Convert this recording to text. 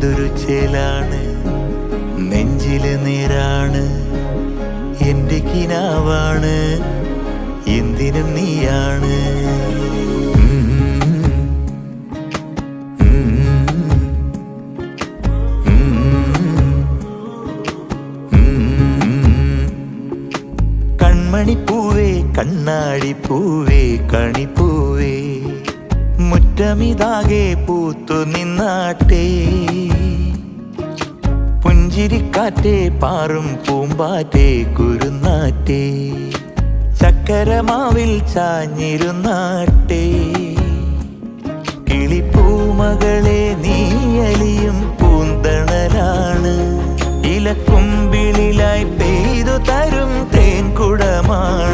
എന്തൊരു ചേലാണ്, നെഞ്ചില് നേരാണ്, എന്റെ കിനാവാണ്, എന്തിനും നീയാണ്. കൺമണിപ്പൂവേ കണ്ണാടിപ്പൂവേ കണിപ്പൂവേ, മുറ്റമിതാകെ പൂത്തു നിന്നാട്ടെ. പുഞ്ചിരിക്കാറ്റേ പാറും പൂമ്പാറ്റേ കുരുന്നാറ്റേ, ചക്കരമാവിൽ ചാഞ്ഞിരുന്നാട്ടെ. കിളിപ്പൂമകളെ നീയലിയും പൂന്തണലാണ്, ഇലക്കുമ്പിളിലായി പെയ്തു തരും തേൻകുടമാണ്.